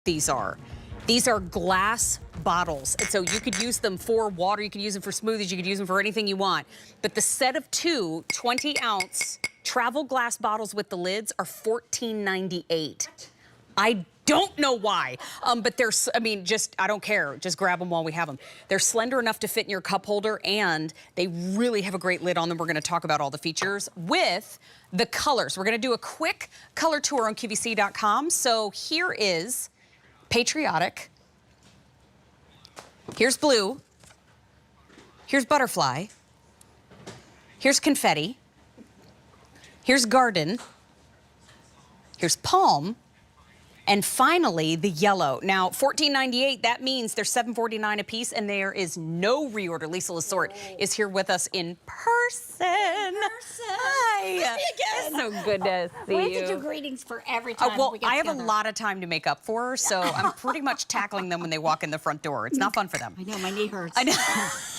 these are. These are glass bottles, and so you could use them for water, you could use them for smoothies, you could use them for anything you want. But the set of two 20-ounce travel glass bottles with the lids are $14.98. I don't know why, but they're, I mean, I don't care. Just grab them while we have them. They're slender enough to fit in your cup holder, and they really have a great lid on them. We're going to talk about all the features with the colors. We're going to do a quick color tour on QVC.com. So here is Patriotic. Here's Blue. Here's Butterfly. Here's Confetti. Here's Garden. Here's Palm. And finally, the yellow. Now, $14.98, that means they're $7.49 a piece, and there is no reorder. Lisa Lasort is here with us in person. Hi. Again. So good to see we you. have to do greetings for every time Well, we get I have together. a lot of time to make up for her, so I'm pretty much tackling them when they walk in the front door. It's not fun for them. I know, my knee hurts. I know.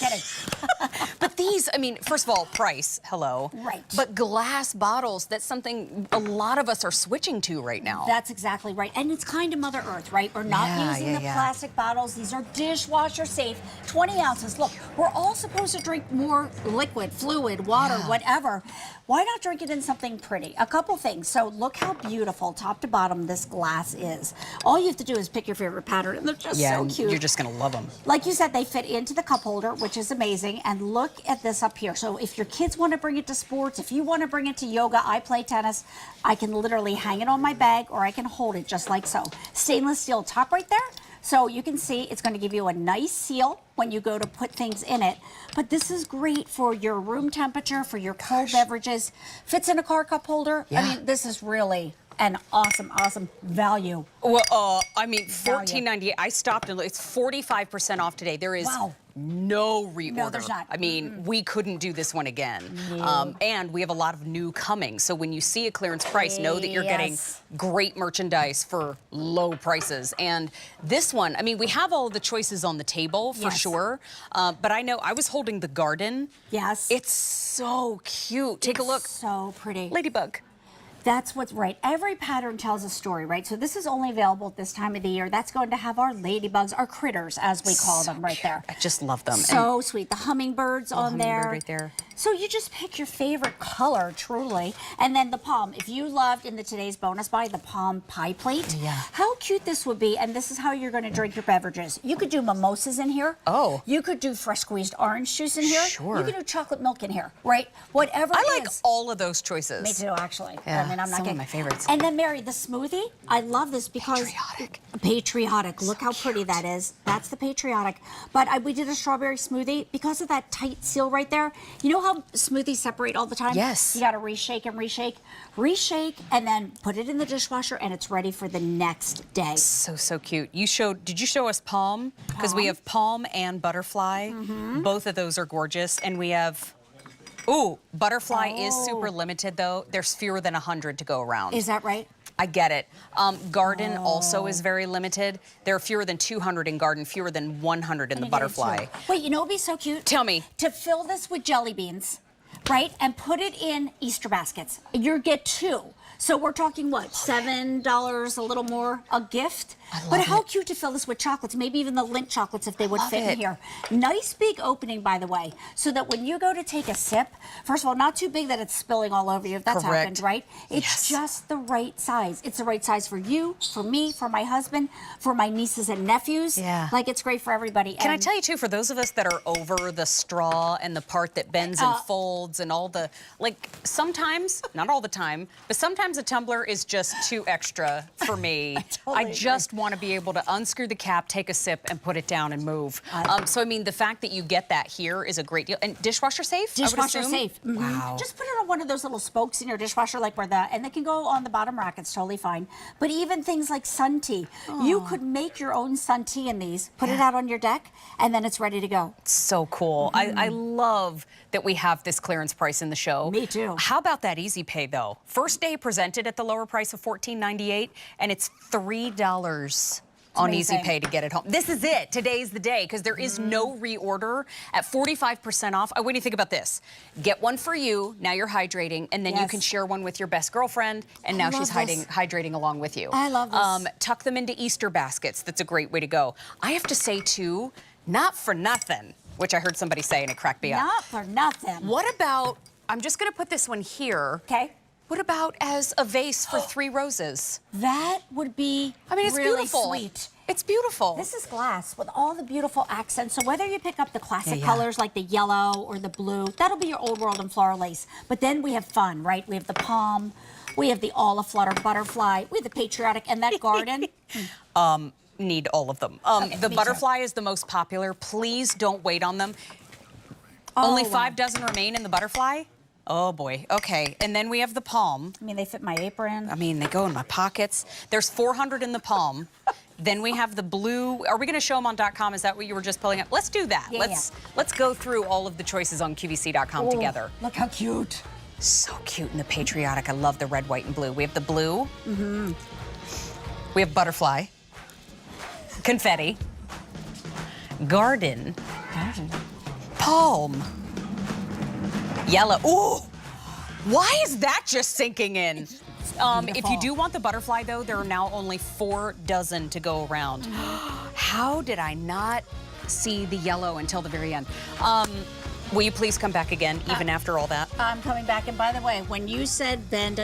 Get it. But these, I mean, first of all, price, hello. Right. But glass bottles, that's something a lot of us are switching to right now. That's exactly right. And it's kind of Mother Earth, right? We're not using the plastic bottles. These are dishwasher safe, 20 ounces. Look, we're all supposed to drink more liquid, fluid, water, whatever. Why not drink it in something pretty? A couple things. So look how beautiful, top to bottom, this glass is. All you have to do is pick your favorite pattern, and they're just so cute. You're just going to love them. Like you said, they fit into the cup holder, which is amazing. And look at this up here. So if your kids want to bring it to sports, if you want to bring it to yoga, I play tennis, I can literally hang it on my bag, or I can hold it just like so. Stainless steel top right there. So you can see it's going to give you a nice seal when you go to put things in it. But this is great for your room temperature, for your cold beverages. Fits in a car cup holder. I mean, this is really an awesome value. Well, I mean, $14.98. I stopped and it's 45% off today. There is no reorder. No, there's not. I mean, we couldn't do this one again. And we have a lot of new coming. So when you see a clearance price, know that you're getting great merchandise for low prices. And this one, I mean, we have all the choices on the table for sure. But I know I was holding the Garden. Yes. It's so cute. Take a look. So pretty. Ladybug. That's what's right. Every pattern tells a story, right? So this is only available at this time of the year. That's going to have our ladybugs, our critters, as we call them, right there. I just love them. So sweet. The hummingbirds on there. Right there. So you just pick your favorite color, truly. And then the palm. If you loved in the today's bonus buy, the palm pie plate. Yeah. How cute this would be. And this is how you're going to drink your beverages. You could do mimosas in here. Oh. You could do fresh squeezed orange juice in here. Sure. You could do chocolate milk in here, right? Whatever I like all of those choices. Me too, actually. Yeah, I mean, I'm not some kidding. of my favorites. And then, Mary, the smoothie, I love this because... Patriotic. Look how pretty that is. That's the Patriotic. But we did a strawberry smoothie because of that tight seal right there. You know how smoothies separate all the time? Yes. You got to reshake and reshake. Reshake, and then put it in the dishwasher, and it's ready for the next day. So cute. Did you show us Palm? Because we have Palm and Butterfly. Both of those are gorgeous. And we have... Ooh, Butterfly is super limited, though. There's fewer than 100 to go around. Is that right? I get it. Garden also is very limited. There are fewer than 200 in Garden, fewer than 100 in the Butterfly. Wait, you know what would be so cute? Tell me. To fill this with jelly beans, right, and put it in Easter baskets. You get two. So we're talking, what, $7, a little more, a gift? But how cute to fill this with chocolates, maybe even the Lindt chocolates if they would fit in here. Nice big opening, by the way, so that when you go to take a sip, first of all, not too big that it's spilling all over you, if that's happened, right? It's just the right size. It's the right size for you, for me, for my husband, for my nieces and nephews. Yeah. Like, it's great for everybody. Can I tell you, too, for those of us that are over the straw and the part that bends and folds and all the, like, sometimes, not all the time, but sometimes a tumbler is just too extra for me. I just want to be able to unscrew the cap, take a sip, and put it down and move. So, I mean, the fact that you get that here is a great deal. And dishwasher safe? Dishwasher safe. Wow. Just put it on one of those little spokes in your dishwasher, like where and they can go on the bottom rack. It's totally fine. But even things like sun tea. You could make your own sun tea in these, put it out on your deck, and then it's ready to go. So cool. I love that we have this clearance price in the show. Me too. How about that easy pay, though? First day presented at the lower price of $14.98, and it's $3 on Easy Pay to get it home. This is it. Today's the day because there is no reorder at 45% off. What do you think about this? Get one for you. Now you're hydrating, and then you can share one with your best girlfriend, and now she's hydrating along with you. I love this. Tuck them into Easter baskets. That's a great way to go. I have to say, too, not for nothing, which I heard somebody say, and it cracked me up. Not for nothing. What about, I'm just going to put this one here. Okay. What about as a vase for 3 roses? That would be it's really beautiful. sweet. It's beautiful. This is glass with all the beautiful accents. So whether you pick up the classic colors like the yellow or the blue, that'll be your old world and floral lace. But then we have fun, right? We have the palm, we have the all aflutter butterfly, we have the patriotic, and that garden. Need all of them. The butterfly is the most popular. Please don't wait on them. Only 5 dozen remain in the butterfly. Oh boy, okay. And then we have the palm. I mean, they fit my apron. I mean, they go in my pockets. There's 400 in the palm. Then we have the blue. Are we going to show them on .com? Is that what you were just pulling up? Let's do that. Let's go through all of the choices on QVC.com together. Look how cute. So cute in the patriotic. I love the red, white, and blue. We have the blue. We have butterfly. Confetti. Garden. Palm. Yellow. Ooh! Why is that just sinking in? If you do want the butterfly, though, there are now only 4 dozen to go around. How did I not see the yellow until the very end? Will you please come back again, even after all that? I'm coming back. And by the way, when you said bend